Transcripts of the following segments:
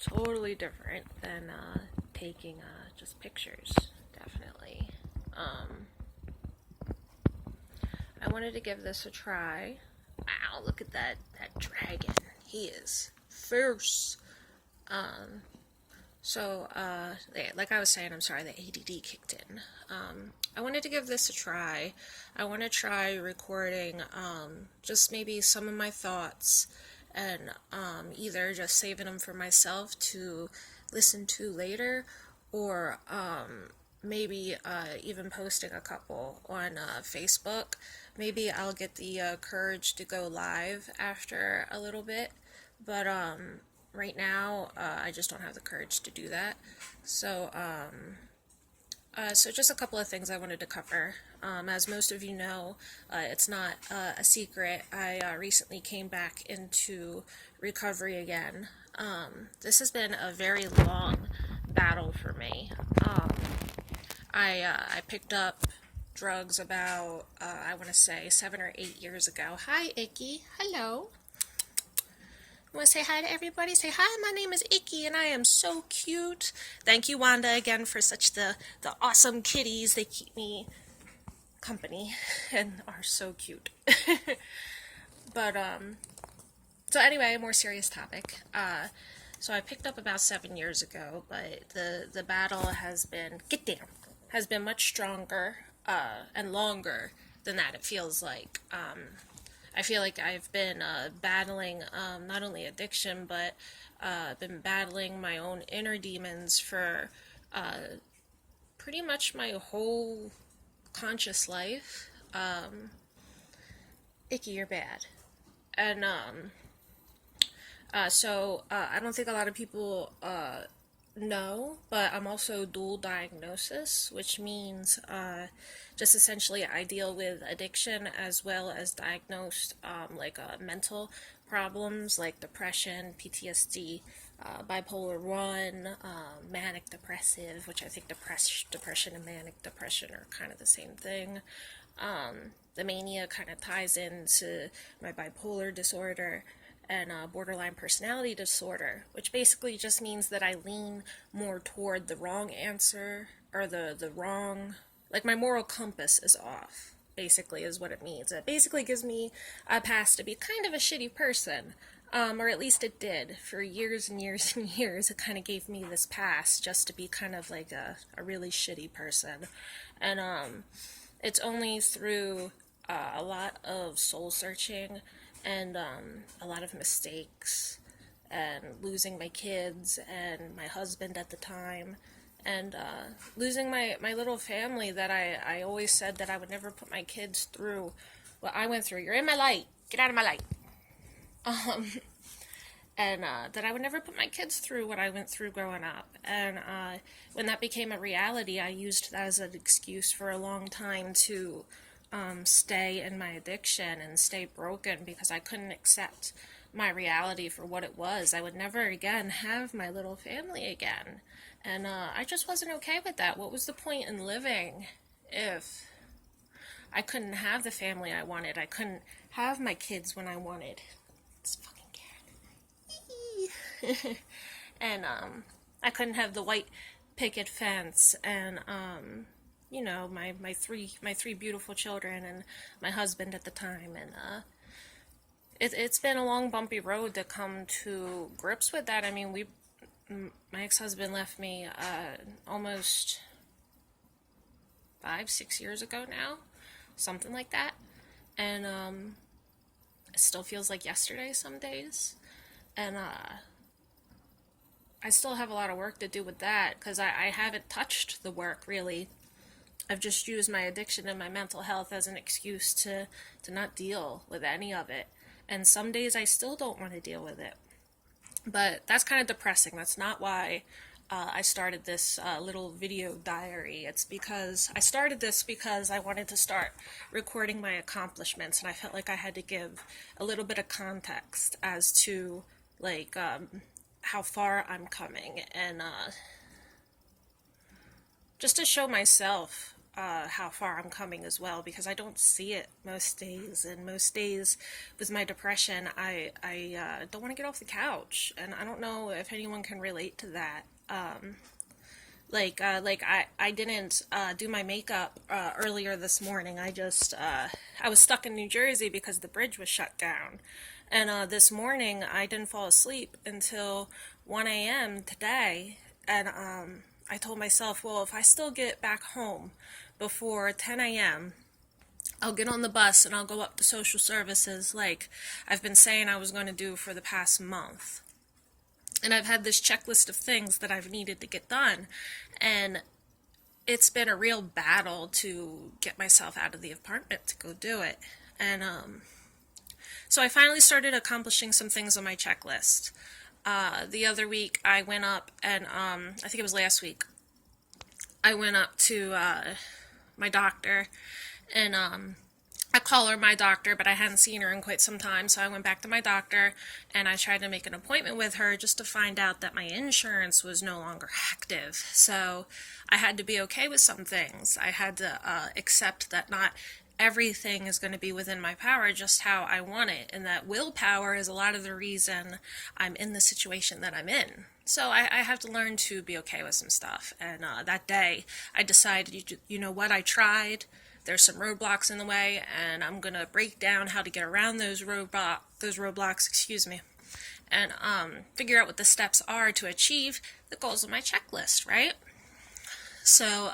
totally different than taking just pictures, definitely. Um, I wanted to give this a try. Wow, look at that dragon. He is fierce. Um, yeah, like I was saying, I'm sorry, the ADD kicked in. I wanted to give this a try. I want to try recording just maybe some of my thoughts and either just saving them for myself to listen to later or maybe even posting a couple on Facebook. Maybe I'll get the courage to go live after a little bit, but right now I just don't have the courage to do that. So just a couple of things I wanted to cover. As most of you know, it's not a secret. I recently came back into recovery again. This has been a very long battle for me. I picked up drugs about, I want to say, 7 or 8 years ago. Hi, Icky. Hello. Want to say hi to everybody? Say hi, my name is Icky and I am so cute. Thank you, Wanda, again for the awesome kitties. They keep me company and are so cute. But, so anyway, a more serious topic. So I picked up about 7 years ago, but the battle has been, get down, has been much stronger, and longer than that, it feels like. I feel like I've been battling not only addiction, but been battling my own inner demons for pretty much my whole conscious life. Icky, you're bad. And I don't think a lot of people know, but I'm also dual diagnosis, which means just essentially I deal with addiction as well as diagnosed mental problems like depression, PTSD, bipolar 1, manic depressive, which I think depression and manic depression are kind of the same thing. The mania kind of ties into my bipolar disorder and borderline personality disorder, which basically just means that I lean more toward the wrong answer or the wrong, like my moral compass is off, basically is what it means. It basically gives me a pass to be kind of a shitty person, or at least it did for years and years and years. It kind of gave me this pass just to be kind of like a really shitty person. And it's only through a lot of soul searching and a lot of mistakes and losing my kids and my husband at the time and losing my little family that I always said that I would never put my kids through what I went through. You're in my light. Get out of my light. And that I would never put my kids through what I went through growing up. And when that became a reality, I used that as an excuse for a long time to stay in my addiction and stay broken because I couldn't accept my reality for what it was. I would never again have my little family again. And I just wasn't okay with that. What was the point in living if I couldn't have the family I wanted? I couldn't have my kids when I wanted. It's fucking cat. And I couldn't have the white picket fence and my three beautiful children and my husband at the time, and it's been a long bumpy road to come to grips with that. I mean, my ex-husband left me almost 5-6 years ago now, something like that, and it still feels like yesterday some days, and I still have a lot of work to do with that because I haven't touched the work really. I've just used my addiction and my mental health as an excuse to not deal with any of it. And some days I still don't want to deal with it. But that's kind of depressing. That's not why I started this little video diary. It's because I started this because I wanted to start recording my accomplishments. And I felt like I had to give a little bit of context as to how far I'm coming. And just to show myself how far I'm coming as well, because I don't see it most days. And most days with my depression, I don't want to get off the couch, and I don't know if anyone can relate to that. I didn't do my makeup earlier this morning. I was stuck in New Jersey because the bridge was shut down, and this morning I didn't fall asleep until 1 a.m. today, and I told myself, well, if I still get back home before 10 a.m., I'll get on the bus and I'll go up to social services like I've been saying I was going to do for the past month. And I've had this checklist of things that I've needed to get done. And it's been a real battle to get myself out of the apartment to go do it. And so I finally started accomplishing some things on my checklist. The other week I went up and I think it was last week, I went up to my doctor, and I call her my doctor, but I hadn't seen her in quite some time, so I went back to my doctor and I tried to make an appointment with her just to find out that my insurance was no longer active. So I had to be okay with some things. I had to accept that not everything is going to be within my power just how I want it, and that willpower is a lot of the reason I'm in the situation that I'm in. So I have to learn to be okay with some stuff. And that day I decided, you know what, I tried. There's some roadblocks in the way, and I'm going to break down how to get around those roadblocks, excuse me, and figure out what the steps are to achieve the goals of my checklist, right? So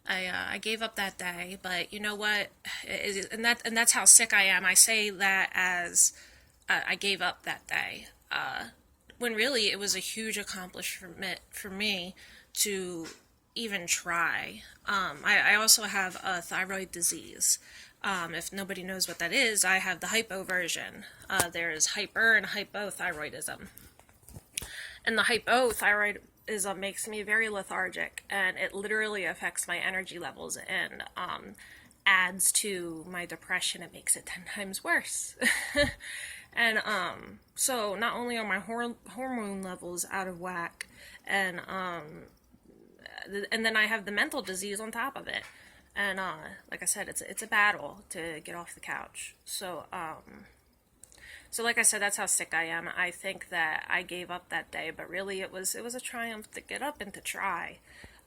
I gave up that day, but you know what? And that's how sick I am. I say that as I gave up that day, when really it was a huge accomplishment for me to even try. I also have a thyroid disease. If nobody knows what that is, I have the hypo version. There's hyper and hypothyroidism. And the hypothyroidism makes me very lethargic, and it literally affects my energy levels and adds to my depression. It makes it 10 times worse. And so not only are my hormone levels out of whack, and then I have the mental disease on top of it. And like I said, it's a battle to get off the couch. So like I said, that's how sick I am. I think that I gave up that day, but really it was a triumph to get up and to try.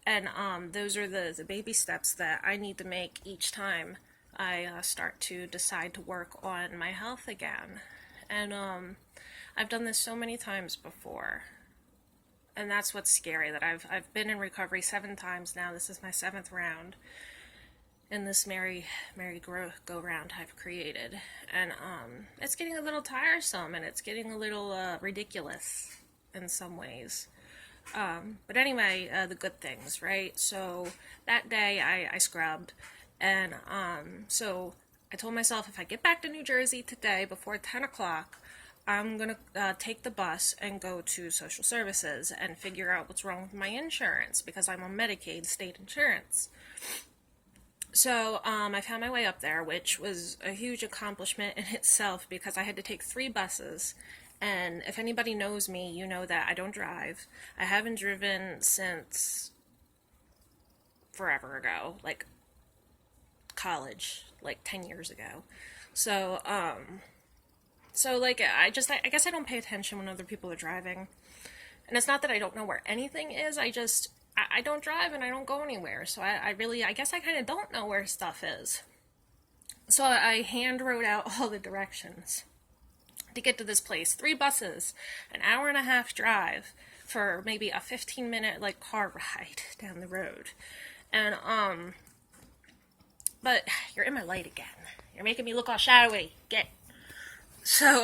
And those are the baby steps that I need to make each time I start to decide to work on my health again. And I've done this so many times before. And that's what's scary, that I've been in recovery 7 times now. This is my 7th round in this merry go round I've created. And it's getting a little tiresome, and it's getting a little ridiculous in some ways. But anyway, the good things, right? So that day I scrubbed, and so I told myself, if I get back to New Jersey today before 10 o'clock, I'm going to take the bus and go to social services and figure out what's wrong with my insurance, because I'm on Medicaid state insurance. So I found my way up there, which was a huge accomplishment in itself, because I had to take 3 buses. And if anybody knows me, you know that I don't drive. I haven't driven since forever ago, like college, like 10 years ago. So like, I guess I don't pay attention when other people are driving. And it's not that I don't know where anything is, I don't drive and I don't go anywhere. So I guess I kind of don't know where stuff is. So I hand wrote out all the directions to get to this place. 3 buses, an hour and a half drive for maybe a 15-minute like car ride down the road. And but you're in my light again. You're making me look all shadowy. So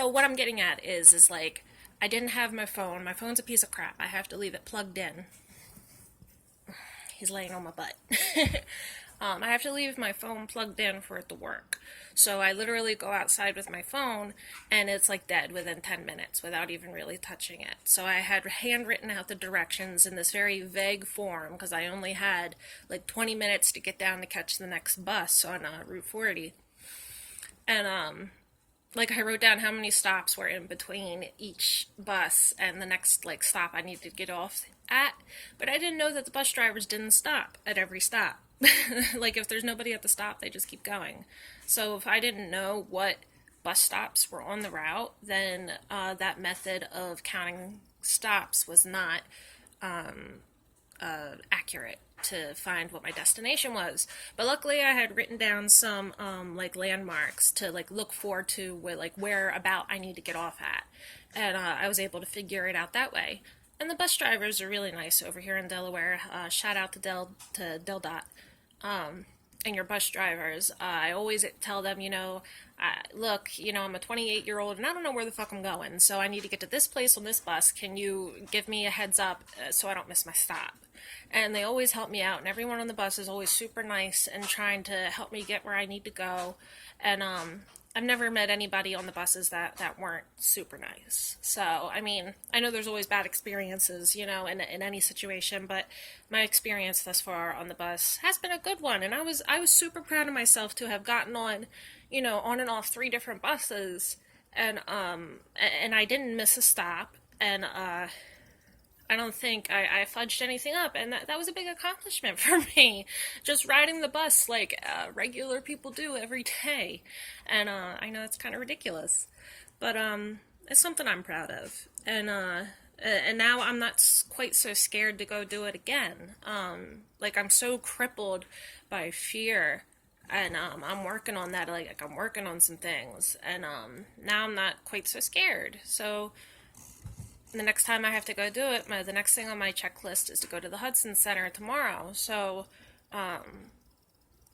what I'm getting at is like, I didn't have my phone. My phone's a piece of crap. I have to leave it plugged in. He's laying on my butt. I have to leave my phone plugged in for it to work. So I literally go outside with my phone, and it's like dead within 10 minutes without even really touching it. So I had handwritten out the directions in this very vague form, because I only had like 20 minutes to get down to catch the next bus on Route 40. And like, I wrote down how many stops were in between each bus and the next like stop I needed to get off at, but I didn't know that the bus drivers didn't stop at every stop. Like, if there's nobody at the stop, they just keep going. So if I didn't know what bus stops were on the route, then that method of counting stops was not accurate to find what my destination was. But luckily, I had written down some like landmarks to like look forward to, where about I need to get off at, and I was able to figure it out that way. And the bus drivers are really nice over here in Delaware. Shout out to Del Dot. And your bus drivers. I always tell them, look, I'm a 28-year-old and I don't know where the fuck I'm going, so I need to get to this place on this bus. Can you give me a heads up so I don't miss my stop? And they always help me out, and everyone on the bus is always super nice and trying to help me get where I need to go. And I've never met anybody on the buses that weren't super nice. So, I mean, I know there's always bad experiences, in any situation, but my experience thus far on the bus has been a good one. And I was super proud of myself to have gotten on, on and off 3 different buses, and I didn't miss a stop, and I don't think I fudged anything up, and that was a big accomplishment for me. Just riding the bus like regular people do every day, and I know it's kind of ridiculous, but it's something I'm proud of, and now I'm not quite so scared to go do it again. Like, I'm so crippled by fear, and I'm working on that. Like I'm working on some things, and now I'm not quite so scared. So the next time I have to go do it, the next thing on my checklist is to go to the Hudson Center tomorrow. So,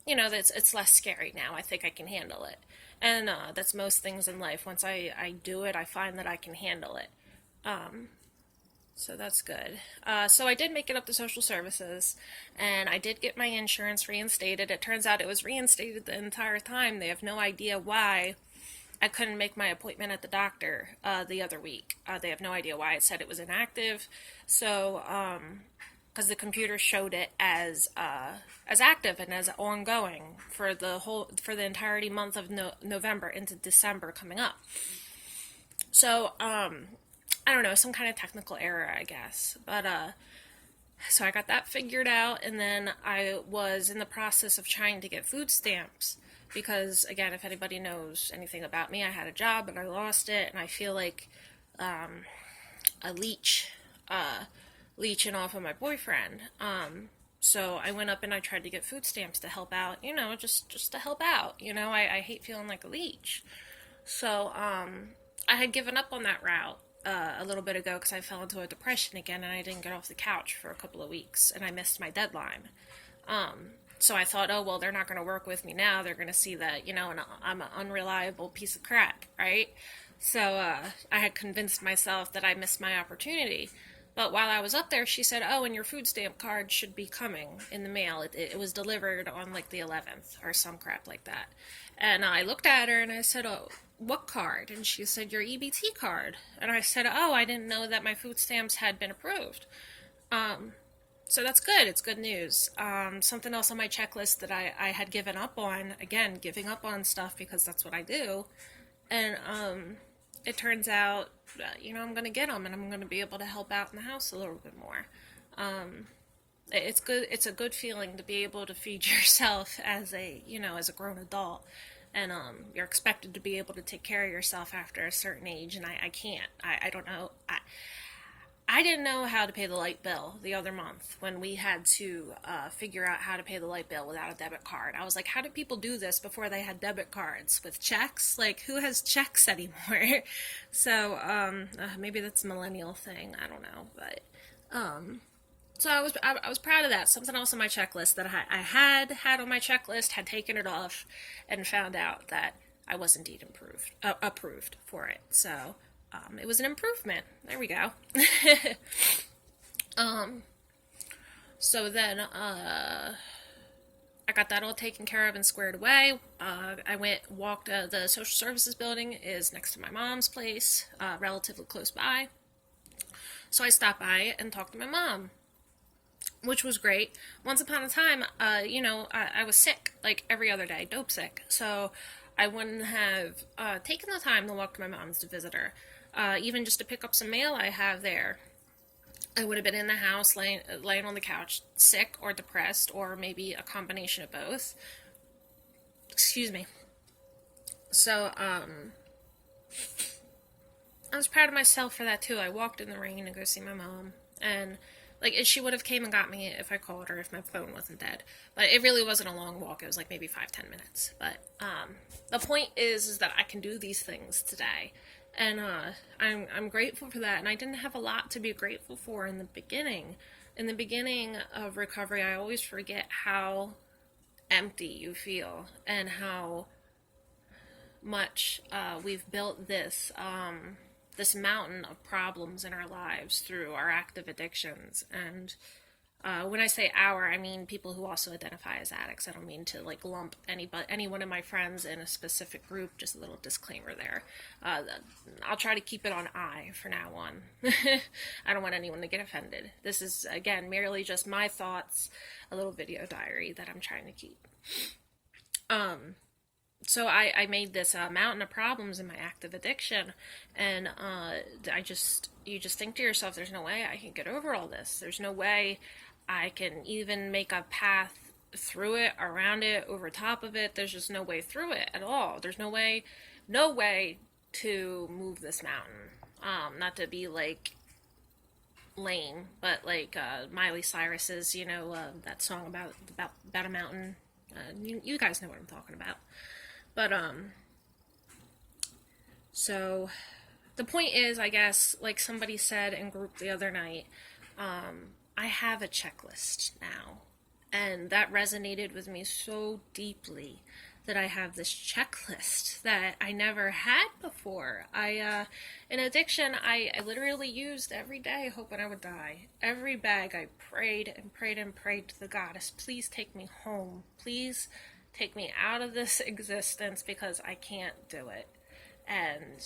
it's less scary now. I think I can handle it. And that's most things in life. Once I do it, I find that I can handle it. So that's good. So I did make it up to social services, and I did get my insurance reinstated. It turns out it was reinstated the entire time. They have no idea why I couldn't make my appointment at the doctor the other week. They have no idea why. It said it was inactive. So, because the computer showed it as active and as ongoing for the entirety month of November into December coming up. So, I don't know, some kind of technical error, I guess. But so I got that figured out, and then I was in the process of trying to get food stamps. Because, again, if anybody knows anything about me, I had a job and I lost it, and I feel like a leeching off of my boyfriend. So I went up and I tried to get food stamps to help out, just to help out. I hate feeling like a leech. So I had given up on that route a little bit ago because I fell into a depression again, and I didn't get off the couch for a couple of weeks, and I missed my deadline. So I thought, oh, well, they're not going to work with me now. They're going to see that, and I'm an unreliable piece of crap, right? So I had convinced myself that I missed my opportunity. But while I was up there, she said, oh, and your food stamp card should be coming in the mail. It was delivered on, like, the 11th or some crap like that. And I looked at her and I said, oh, what card? And she said, your EBT card. And I said, oh, I didn't know that my food stamps had been approved. So that's good. It's good news. Something else on my checklist that I had given up on, again, giving up on stuff because that's what I do. And it turns out, I'm going to get them, and I'm going to be able to help out in the house a little bit more. It's good. It's a good feeling to be able to feed yourself as a grown adult. And you're expected to be able to take care of yourself after a certain age, and I can't. I don't know. I didn't know how to pay the light bill the other month when we had to figure out how to pay the light bill without a debit card. I was like, how did people do this before they had debit cards? With checks? Like, who has checks anymore? So, maybe that's a millennial thing. I don't know. But, so I was proud of that. Something else on my checklist that I had on my checklist, had taken it off, and found out that I was indeed approved for it. So, it was an improvement. There we go. So then, I got that all taken care of and squared away. I walked, the social services building is next to my mom's place, relatively close by. So I stopped by and talked to my mom, which was great. Once upon a time, I was sick, like every other day, dope sick. So I wouldn't have taken the time to walk to my mom's to visit her. Even just to pick up some mail I have there. I would have been in the house laying on the couch, sick or depressed, or maybe a combination of both. Excuse me. So, I was proud of myself for that too. I walked in the rain to go see my mom, and like she would have came and got me if I called her if my phone wasn't dead. But it really wasn't a long walk. It was like maybe 5-10 minutes. But the point is that I can do these things today, and I'm grateful for that. And I didn't have a lot to be grateful for in the beginning. In the beginning of recovery, I always forget how empty you feel and how much we've built this mountain of problems in our lives through our active addictions. And when I say our, I mean people who also identify as addicts. I don't mean to like lump any one of my friends in a specific group. Just a little disclaimer there. I'll try to keep it on I for now on. I don't want anyone to get offended. This is again merely just my thoughts, a little video diary that I'm trying to keep. So I made this mountain of problems in my active addiction, and you just think to yourself, there's no way I can get over all this. There's no way I can even make a path through it, around it, over top of it. There's just no way through it at all. There's no way to move this mountain. Not to be like lame, but like Miley Cyrus's, that song about a mountain. You guys know what I'm talking about. But, so the point is, I guess, like somebody said in group the other night, I have a checklist now. And that resonated with me so deeply that I have this checklist that I never had before. In addiction, I literally used every day hoping I would die. Every bag I prayed and prayed and prayed to the goddess, please take me home. Please take me out of this existence because I can't do it. And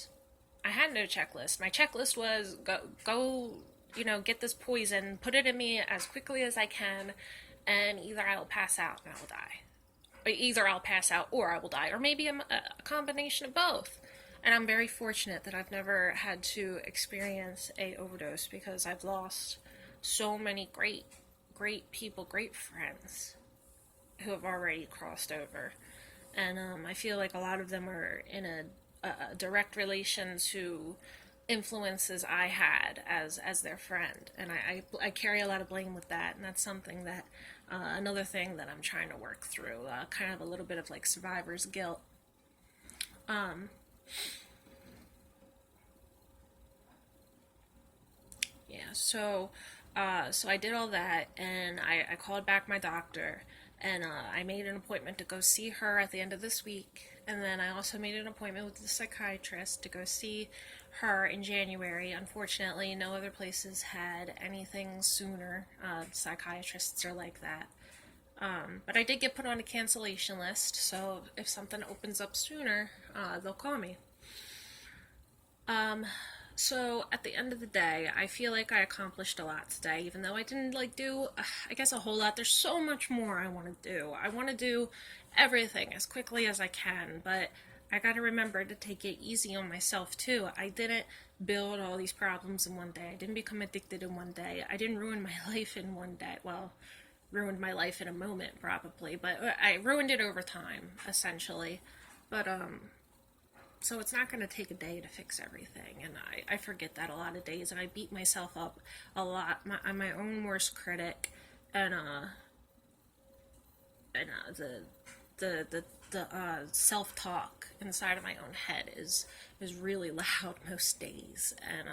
I had no checklist. My checklist was go, get this poison, put it in me as quickly as I can, and either I'll pass out and I will die. Or either I'll pass out or I will die, or maybe a combination of both. And I'm very fortunate that I've never had to experience a overdose because I've lost so many great people, great friends who have already crossed over. And I feel like a lot of them are in a direct relation to influences I had as their friend. And I carry a lot of blame with that. And that's something that, another thing that I'm trying to work through, kind of a little bit of like survivor's guilt. Yeah, so I did all that, and I called back my doctor, and I made an appointment to go see her at the end of this week. And then I also made an appointment with the psychiatrist to go see her in January. Unfortunately, no other places had anything sooner. Psychiatrists are like that. But I did get put on a cancellation list, so if something opens up sooner, they'll call me. So at the end of the day, I feel like I accomplished a lot today, even though I didn't do, I guess, a whole lot. There's so much more I want to do. I want to do everything as quickly as I can, but I got to remember to take it easy on myself too. I didn't build all these problems in one day. I didn't become addicted in one day. I didn't ruin my life in one day. Well, ruined my life in a moment probably, but I ruined it over time, essentially. But so it's not going to take a day to fix everything, and I forget that a lot of days, and I beat myself up a lot. I'm my own worst critic, and the self-talk inside of my own head is really loud most days, and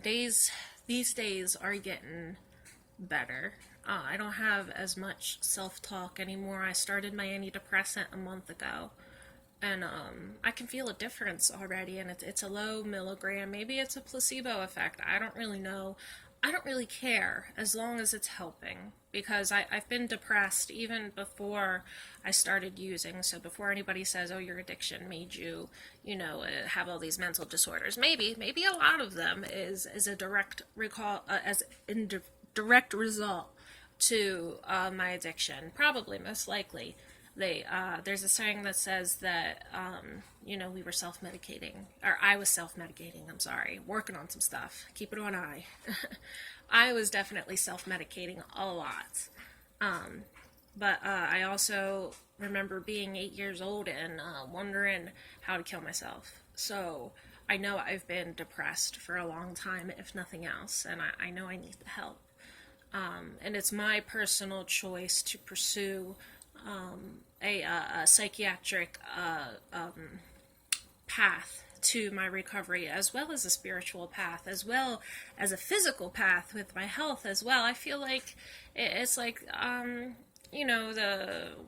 these days are getting better. I don't have as much self-talk anymore. I started my antidepressant a month ago, and I can feel a difference already, and it's a low milligram. Maybe it's a placebo effect. I don't really know. I don't really care as long as it's helping, because I've been depressed even before I started using. So before anybody says, oh, your addiction made you, have all these mental disorders, maybe a lot of them is a direct recall, direct result to my addiction, probably most likely. There's a saying that says that we were self-medicating, or I was self-medicating. I'm sorry, working on some stuff. Keep it on I. I was definitely self-medicating a lot. But I also remember being 8 years old and wondering how to kill myself. So I know I've been depressed for a long time, if nothing else, and I know I need the help. And it's my personal choice to pursue a psychiatric path to my recovery, as well as a spiritual path, as well as a physical path with my health as well. I feel like it's like,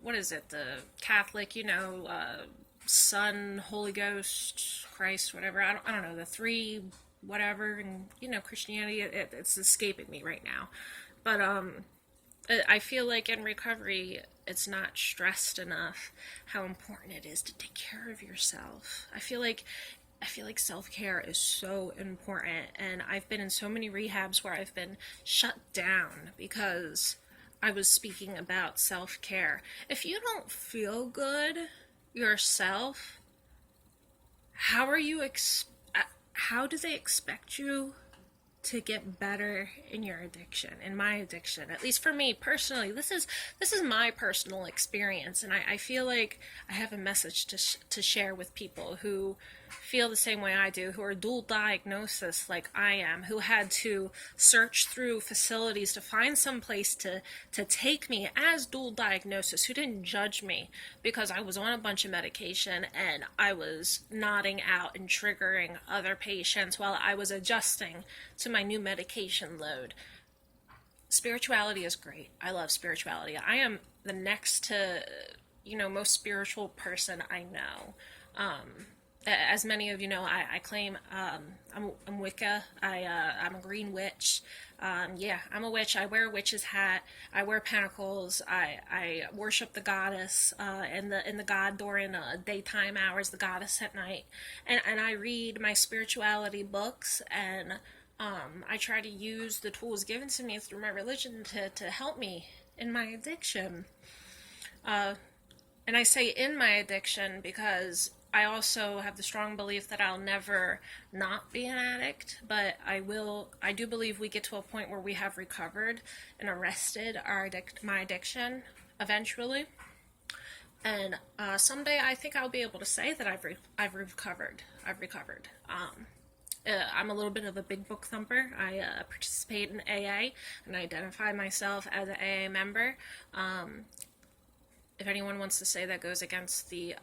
what is it, the Catholic, Son, Holy Ghost, Christ, whatever. I don't know, the three, whatever, and, Christianity, it's escaping me right now. But I feel like in recovery, it's not stressed enough how important it is to take care of yourself. I feel like self-care is so important, and I've been in so many rehabs where I've been shut down because I was speaking about self-care. If you don't feel good yourself, how do they expect you to get better in your addiction, in my addiction? At least for me personally, this is my personal experience, and I feel like I have a message to share with people who feel the same way I do, who are dual diagnosis like I am, who had to search through facilities to find some place to take me as dual diagnosis, who didn't judge me because I was on a bunch of medication and I was nodding out and triggering other patients while I was adjusting to my new medication load. Spirituality is great. I love spirituality. I am the next to, most spiritual person I know. As many of you know, I claim I'm Wicca. I'm a green witch. Yeah, I'm a witch. I wear a witch's hat. I wear pentacles. I worship the goddess and the god during daytime hours, the goddess at night. And I read my spirituality books, and I try to use the tools given to me through my religion to help me in my addiction. And I say in my addiction because I also have the strong belief that I'll never not be an addict, but I do believe we get to a point where we have recovered and arrested my addiction eventually. And someday I think I'll be able to say that I've recovered. I'm a little bit of a big book thumper. I participate in AA and identify myself as an AA member. If anyone wants to say that goes against the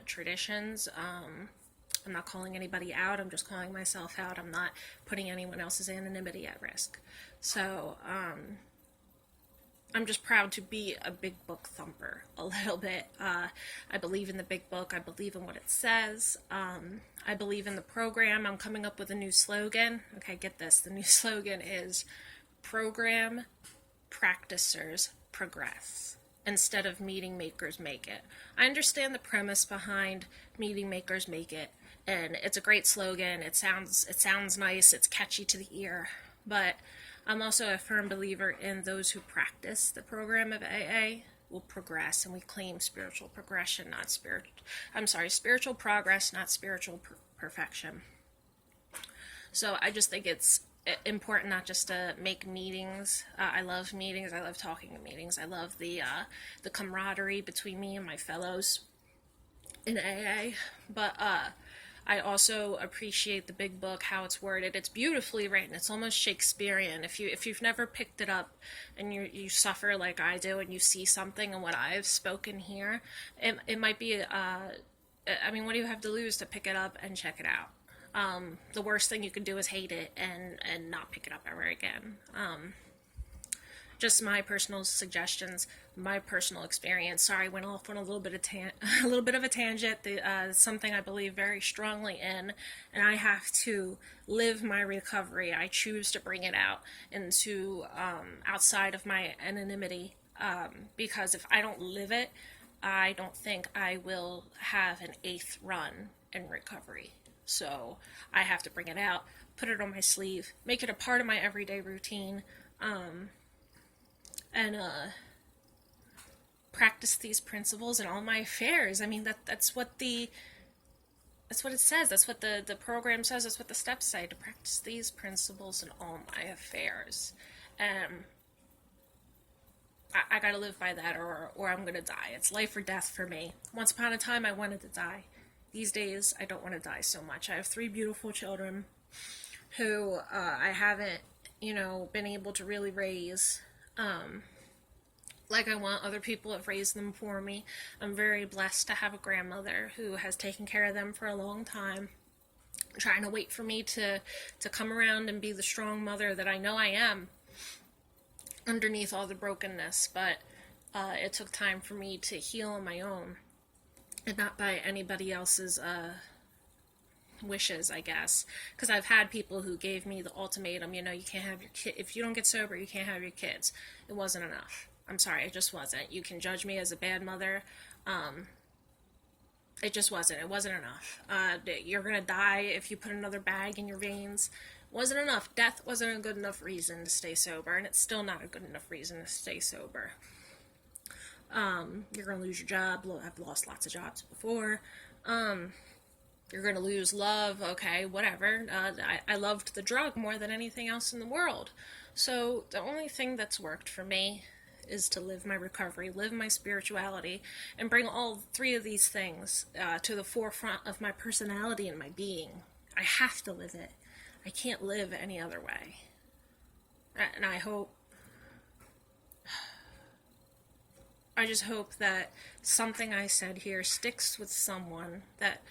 traditions, I'm not calling anybody out. I'm just calling myself out. I'm not putting anyone else's anonymity at risk. So I'm just proud to be a big book thumper a little bit. I believe in the big book. I believe in what it says. I believe in the program. I'm coming up with a new slogan. Okay, get this. The new slogan is Program Practicers Progress, instead of Meeting Makers Make It. I understand the premise behind Meeting Makers Make It, and it's a great slogan. It sounds nice, it's catchy to the ear, but I'm also a firm believer in those who practice the program of AA will progress, and we claim spiritual progression, spiritual progress, not spiritual perfection. So I just think it's important not just to make meetings. I love meetings. I love talking at meetings. I love the camaraderie between me and my fellows in AA. But I also appreciate the big book, how it's worded. It's beautifully written. It's almost Shakespearean. If you've never picked it up and you suffer like I do and you see something in what I've spoken here, it might be. What do you have to lose to pick it up and check it out? The worst thing you can do is hate it and not pick it up ever again. Just my personal suggestions, my personal experience. Sorry, I went off on a little bit of a tangent. Something I believe very strongly in, and I have to live my recovery. I choose to bring it out into outside of my anonymity, because if I don't live it, I don't think I will have an eighth run in recovery. So I have to bring it out, put it on my sleeve, make it a part of my everyday routine, and practice these principles in all my affairs. I mean, that's what it says. That's what the program says. That's what the steps say, to practice these principles in all my affairs. I gotta live by that, or I'm gonna die. It's life or death for me. Once upon a time, I wanted to die. These days, I don't want to die so much. I have 3 beautiful children who I haven't, been able to really raise like I want. Other people have raised them for me. I'm very blessed to have a grandmother who has taken care of them for a long time, trying to wait for me to come around and be the strong mother that I know I am underneath all the brokenness. But it took time for me to heal on my own, and not by anybody else's wishes, I guess. Because I've had people who gave me the ultimatum, you can't have your kid. If you don't get sober, you can't have your kids. It wasn't enough. I'm sorry, it just wasn't. You can judge me as a bad mother. It just wasn't. It wasn't enough. You're going to die if you put another bag in your veins. Wasn't enough. Death wasn't a good enough reason to stay sober, and it's still not a good enough reason to stay sober. You're going to lose your job. I've lost lots of jobs before. You're going to lose love. Okay, whatever. I loved the drug more than anything else in the world. So the only thing that's worked for me is to live my recovery, live my spirituality, and bring all 3 of these things to the forefront of my personality and my being. I have to live it. I can't live any other way. And I just hope that something I said here sticks with someone. That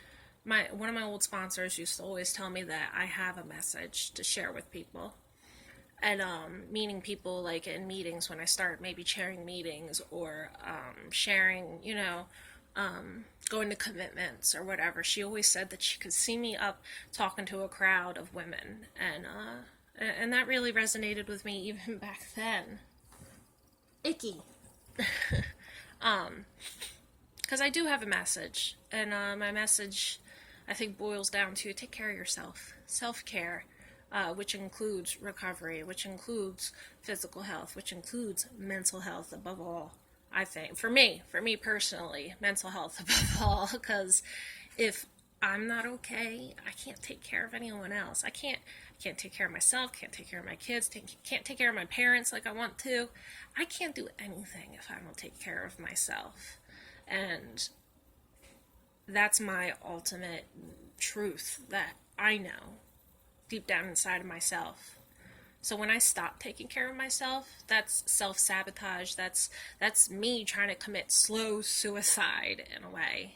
one of my old sponsors used to always tell me that I have a message to share with people. And meeting people, like in meetings, when I start maybe chairing meetings, or sharing, going to commitments or whatever, she always said that she could see me up talking to a crowd of women, and that really resonated with me even back then. Icky. Because I do have a message, and my message, I think, boils down to take care of yourself. Self-care. Which includes recovery, which includes physical health, which includes mental health above all. I think, for me personally, mental health above all, because if I'm not okay, I can't take care of anyone else. I can't take care of myself, can't take care of my kids, can't take care of my parents like I want to. I can't do anything if I don't take care of myself. And that's my ultimate truth that I know deep down inside of myself. So when I stop taking care of myself, that's self-sabotage. That's me trying to commit slow suicide in a way.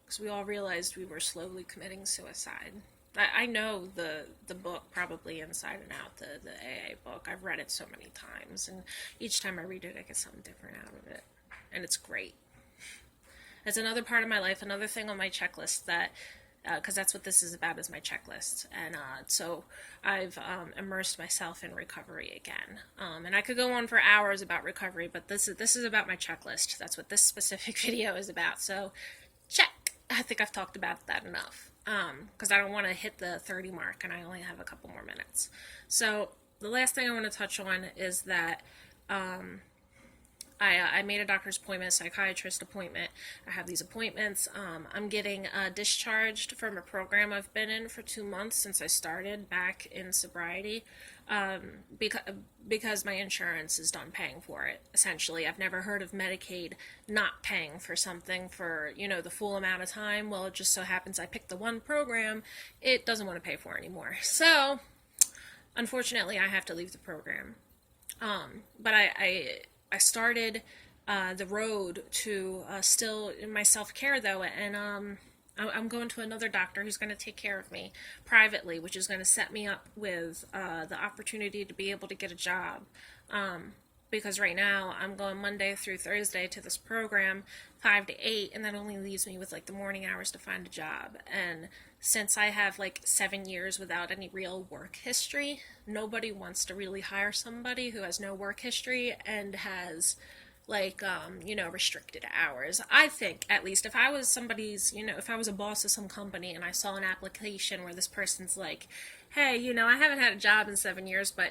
Because we all realized we were slowly committing suicide. I know the book probably inside and out, the AA book. I've read it so many times, and each time I read it, I get something different out of it. And it's great. It's another part of my life, another thing on my checklist that, because that's what this is about, is my checklist. And so I've immersed myself in recovery again. And I could go on for hours about recovery, but this is about my checklist. That's what this specific video is about. So check. I think I've talked about that enough. Because I don't want to hit the 30 mark, and I only have a couple more minutes. So the last thing I want to touch on is that I made a doctor's appointment, psychiatrist appointment. I have these appointments. I'm getting discharged from a program I've been in for 2 months since I started back in sobriety, because my insurance is done paying for it, essentially. I've never heard of Medicaid not paying for something for, the full amount of time. Well, it just so happens I picked the one program it doesn't want to pay for anymore. So, unfortunately, I have to leave the program. But I started the road to still in my self-care, though, and I'm going to another doctor who's going to take care of me privately, which is going to set me up with the opportunity to be able to get a job. Because right now I'm going Monday through Thursday to this program, 5 to 8, and that only leaves me with the morning hours to find a job. And since I have 7 years without any real work history, nobody wants to really hire somebody who has no work history and has restricted hours. I think, at least, if I was somebody's, if I was a boss of some company and I saw an application where this person's like, hey, I haven't had a job in 7 years, but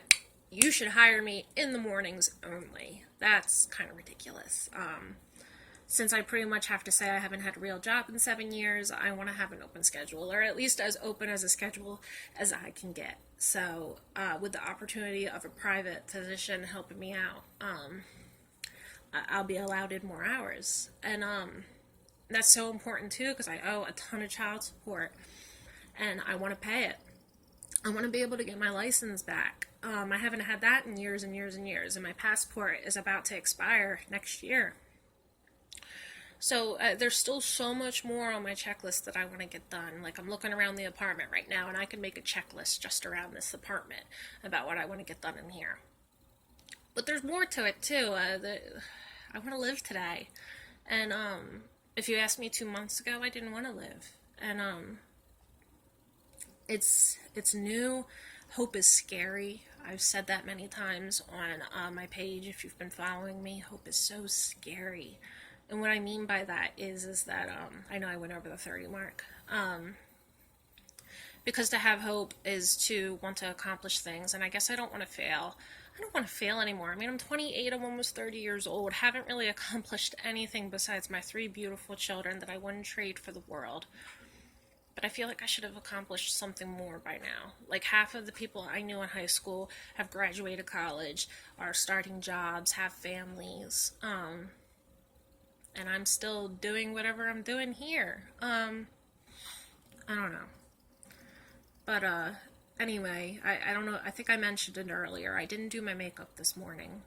you should hire me in the mornings only. That's kind of ridiculous. Since I pretty much have to say I haven't had a real job in 7 years, I want to have an open schedule, or at least as open as a schedule as I can get. So, with the opportunity of a private physician helping me out, I'll be allowed in more hours. And that's so important too, because I owe a ton of child support and I want to pay it. I want to be able to get my license back. I haven't had that in years and years and years, and my passport is about to expire next year. So there's still so much more on my checklist that I want to get done. Like, I'm looking around the apartment right now, and I can make a checklist just around this apartment about what I want to get done in here. But there's more to it too. I want to live today, and if you asked me 2 months ago, I didn't want to live, and it's new. Hope is scary. I've said that many times on my page. If you've been following me, hope is so scary. And what I mean by that is that I know I went over the 30 mark. Because to have hope is to want to accomplish things, and I guess I don't want to fail. I don't want to fail anymore. I mean, I'm 28, I'm almost 30 years old, haven't really accomplished anything besides my 3 beautiful children that I wouldn't trade for the world. But I feel like I should have accomplished something more by now. Like, half of the people I knew in high school have graduated college, are starting jobs, have families, and I'm still doing whatever I'm doing here. I don't know. But, anyway, I don't know, I think I mentioned it earlier. I didn't do my makeup this morning,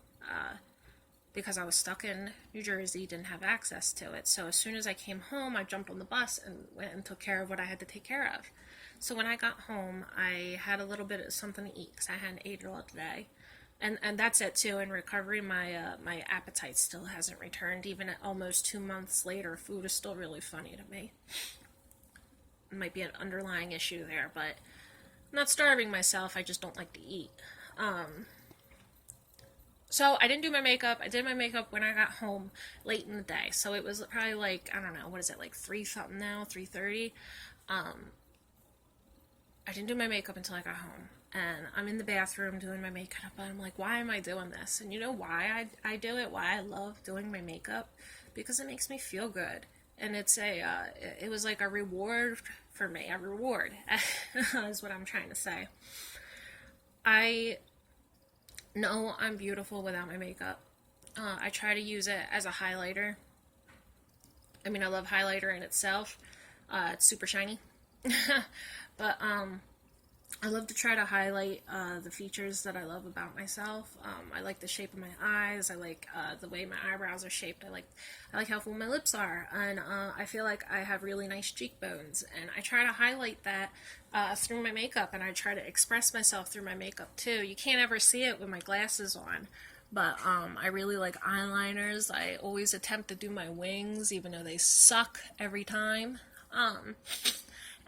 because I was stuck in New Jersey, didn't have access to it. So as soon as I came home, I jumped on the bus and went and took care of what I had to take care of. So when I got home, I had a little bit of something to eat, because I hadn't ate all day. And that's it too. In recovery, my appetite still hasn't returned. Even at almost 2 months later, food is still really funny to me. It might be an underlying issue there, but I'm not starving myself. I just don't like to eat. So I didn't do my makeup. I did my makeup when I got home late in the day. So it was probably like, I don't know, what is it, like 3 something now, 3:30. I didn't do my makeup until I got home. And I'm in the bathroom doing my makeup, and I'm like, why am I doing this? And you know why I do it? Why I love doing my makeup? Because it makes me feel good. And it was like a reward for me. A reward is what I'm trying to say. I know I'm beautiful without my makeup. I try to use it as a highlighter. I mean, I love highlighter in itself. It's super shiny. But, I love to try to highlight the features that I love about myself. I like the shape of my eyes. I like the way my eyebrows are shaped. I like how full my lips are, and I feel like I have really nice cheekbones. And I try to highlight that through my makeup, and I try to express myself through my makeup too. You can't ever see it with my glasses on, but I really like eyeliners. I always attempt to do my wings, even though they suck every time.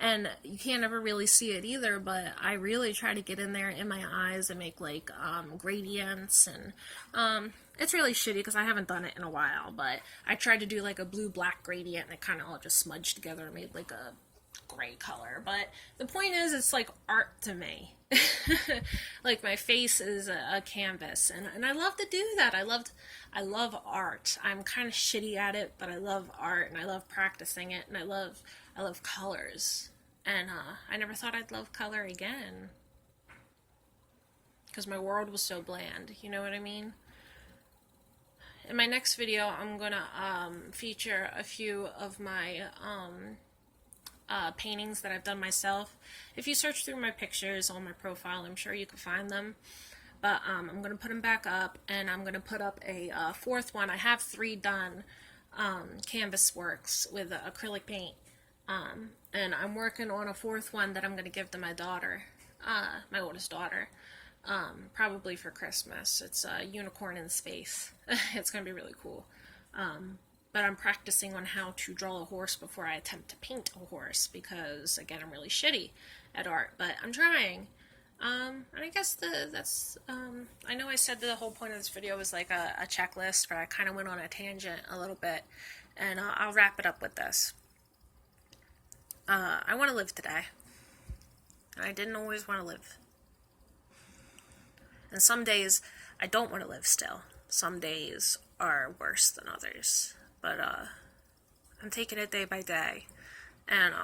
And you can't ever really see it either, but I really try to get in there in my eyes and make, like, gradients, and, it's really shitty because I haven't done it in a while, but I tried to do, like, a blue-black gradient, and it kind of all just smudged together and made, like, a gray color. But the point is, it's like art to me. Like, my face is a canvas, and I love to do that. I love art. I'm kind of shitty at it, but I love art, and I love practicing it, and I love colors. And I never thought I'd love color again, because my world was so bland. You know what I mean? In my next video, I'm gonna feature a few of my paintings that I've done myself. If you search through my pictures on my profile, I'm sure you can find them. But I'm going to put them back up, and I'm going to put up a fourth one. I have 3 done canvas works with acrylic paint. And I'm working on a 4th one that I'm going to give to my daughter, my oldest daughter, probably for Christmas. It's a unicorn in space. It's going to be really cool. But I'm practicing on how to draw a horse before I attempt to paint a horse, because, again, I'm really shitty at art, but I'm trying. And I guess I know I said the whole point of this video was like a checklist, but I kind of went on a tangent a little bit, and I'll wrap it up with this. I want to live today. I didn't always want to live. And some days I don't want to live still. Some days are worse than others. But I'm taking it day by day. And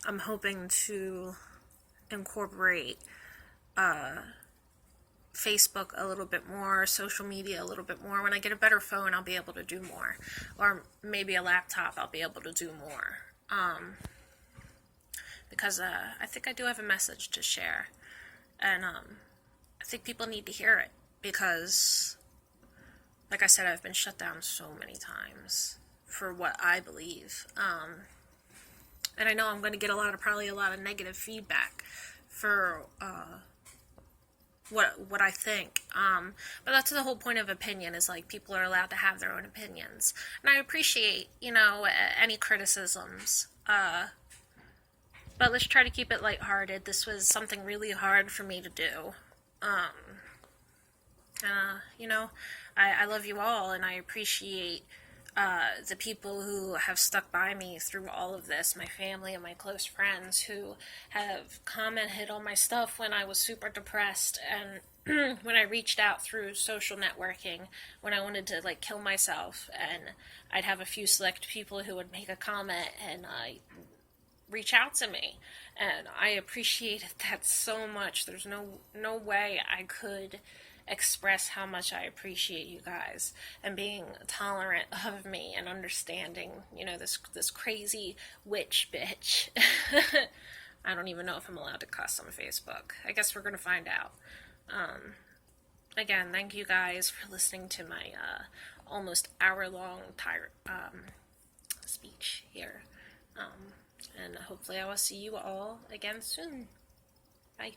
I'm hoping to incorporate Facebook a little bit more, social media a little bit more. When I get a better phone, I'll be able to do more. Or maybe a laptop, I'll be able to do more. Because I think I do have a message to share. And I think people need to hear it. Because, like I said, I've been shut down so many times for what I believe. And I know I'm going to get probably a lot of negative feedback for what I think. But that's the whole point of opinion, is like people are allowed to have their own opinions. And I appreciate, any criticisms. But let's try to keep it lighthearted. This was something really hard for me to do. I love you all, and I appreciate the people who have stuck by me through all of this, my family and my close friends who have commented on my stuff when I was super depressed, and when I reached out through social networking, when I wanted to kill myself, and I'd have a few select people who would make a comment and reach out to me, and I appreciated that so much. There's no way I could express how much I appreciate you guys and being tolerant of me and understanding, this crazy witch bitch. I don't even know if I'm allowed to cuss on Facebook. I guess we're gonna find out. Again, thank you guys for listening to my almost hour-long speech here. And hopefully I will see you all again soon. Bye.